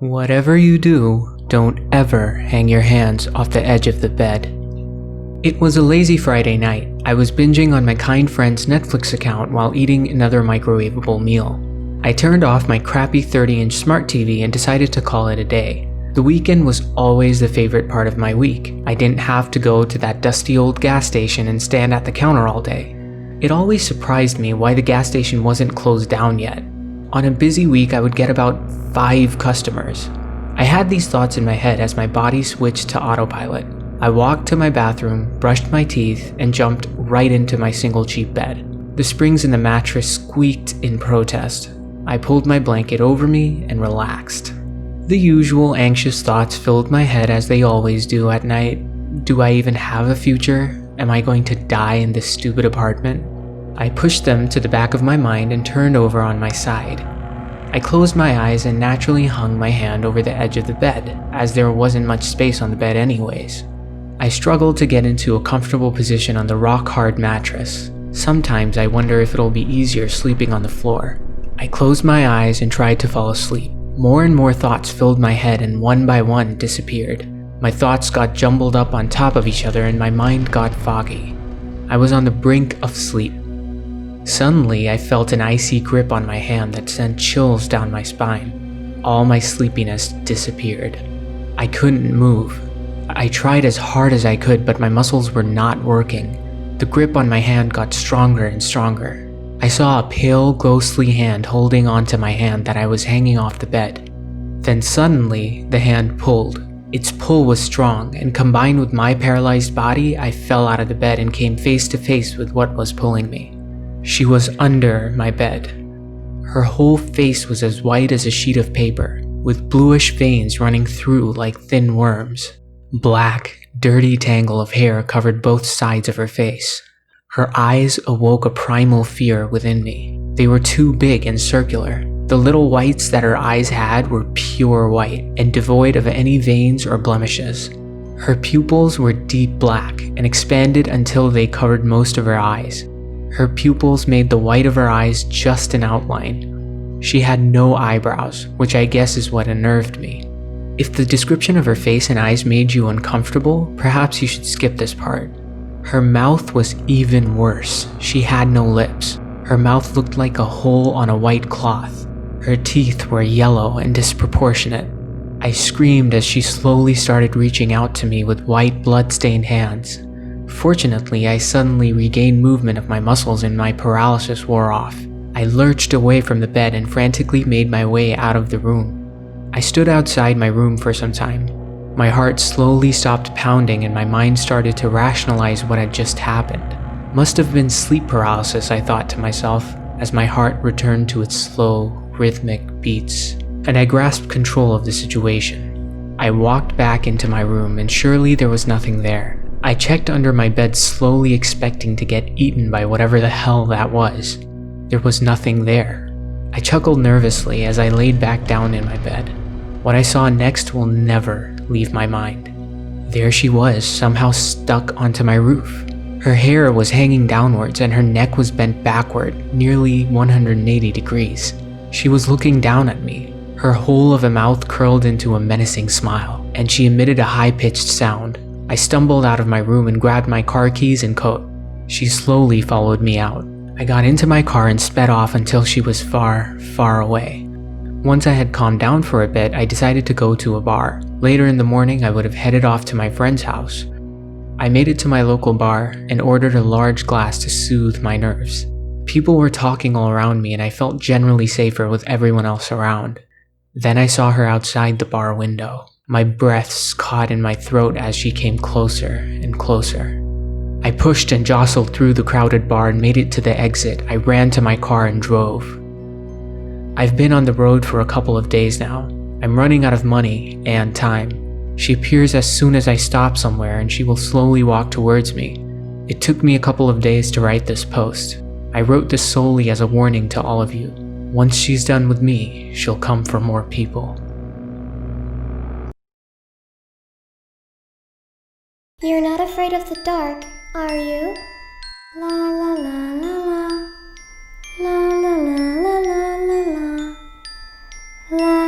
Whatever you do, don't ever hang your hands off the edge of the bed. It was a lazy Friday night. I was binging on my kind friend's Netflix account while eating another microwavable meal. I turned off my crappy 30-inch smart TV and decided to call it a day. The weekend was always the favorite part of my week. I didn't have to go to that dusty old gas station and stand at the counter all day. It always surprised me why the gas station wasn't closed down yet. On a busy week, I would get about 5 customers. I had these thoughts in my head as my body switched to autopilot. I walked to my bathroom, brushed my teeth, and jumped right into my single cheap bed. The springs in the mattress squeaked in protest. I pulled my blanket over me and relaxed. The usual anxious thoughts filled my head as they always do at night. Do I even have a future? Am I going to die in this stupid apartment? I pushed them to the back of my mind and turned over on my side. I closed my eyes and naturally hung my hand over the edge of the bed, as there wasn't much space on the bed anyways. I struggled to get into a comfortable position on the rock-hard mattress. Sometimes I wonder if it'll be easier sleeping on the floor. I closed my eyes and tried to fall asleep. More and more thoughts filled my head and one by one disappeared. My thoughts got jumbled up on top of each other and my mind got foggy. I was on the brink of sleep. Suddenly, I felt an icy grip on my hand that sent chills down my spine. All my sleepiness disappeared. I couldn't move. I tried as hard as I could, but my muscles were not working. The grip on my hand got stronger and stronger. I saw a pale, ghostly hand holding onto my hand that I was hanging off the bed. Then suddenly, the hand pulled. Its pull was strong, and combined with my paralyzed body, I fell out of the bed and came face to face with what was pulling me. She was under my bed. Her whole face was as white as a sheet of paper, with bluish veins running through like thin worms. Black, dirty tangle of hair covered both sides of her face. Her eyes awoke a primal fear within me. They were too big and circular. The little whites that her eyes had were pure white and devoid of any veins or blemishes. Her pupils were deep black and expanded until they covered most of her eyes. Her pupils made the white of her eyes just an outline. She had no eyebrows, which I guess is what unnerved me. If the description of her face and eyes made you uncomfortable, perhaps you should skip this part. Her mouth was even worse. She had no lips. Her mouth looked like a hole on a white cloth. Her teeth were yellow and disproportionate. I screamed as she slowly started reaching out to me with white blood-stained hands. Fortunately, I suddenly regained movement of my muscles and my paralysis wore off. I lurched away from the bed and frantically made my way out of the room. I stood outside my room for some time. My heart slowly stopped pounding and my mind started to rationalize what had just happened. Must have been sleep paralysis, I thought to myself, as my heart returned to its slow, rhythmic beats, and I grasped control of the situation. I walked back into my room and surely there was nothing there. I checked under my bed slowly expecting to get eaten by whatever the hell that was. There was nothing there. I chuckled nervously as I laid back down in my bed. What I saw next will never leave my mind. There she was, somehow stuck onto my roof. Her hair was hanging downwards and her neck was bent backward, nearly 180 degrees. She was looking down at me. Her whole of a mouth curled into a menacing smile, and she emitted a high-pitched sound. I stumbled out of my room and grabbed my car keys and coat. She slowly followed me out. I got into my car and sped off until she was far, far away. Once I had calmed down for a bit, I decided to go to a bar. Later in the morning, I would have headed off to my friend's house. I made it to my local bar and ordered a large glass to soothe my nerves. People were talking all around me and I felt generally safer with everyone else around. Then I saw her outside the bar window. My breaths caught in my throat as she came closer and closer. I pushed and jostled through the crowded bar and made it to the exit. I ran to my car and drove. I've been on the road for a couple of days now. I'm running out of money and time. She appears as soon as I stop somewhere and she will slowly walk towards me. It took me a couple of days to write this post. I wrote this solely as a warning to all of you. Once she's done with me, she'll come for more people. You're not afraid of the dark, are you? La la la la la. La la la la la la la. La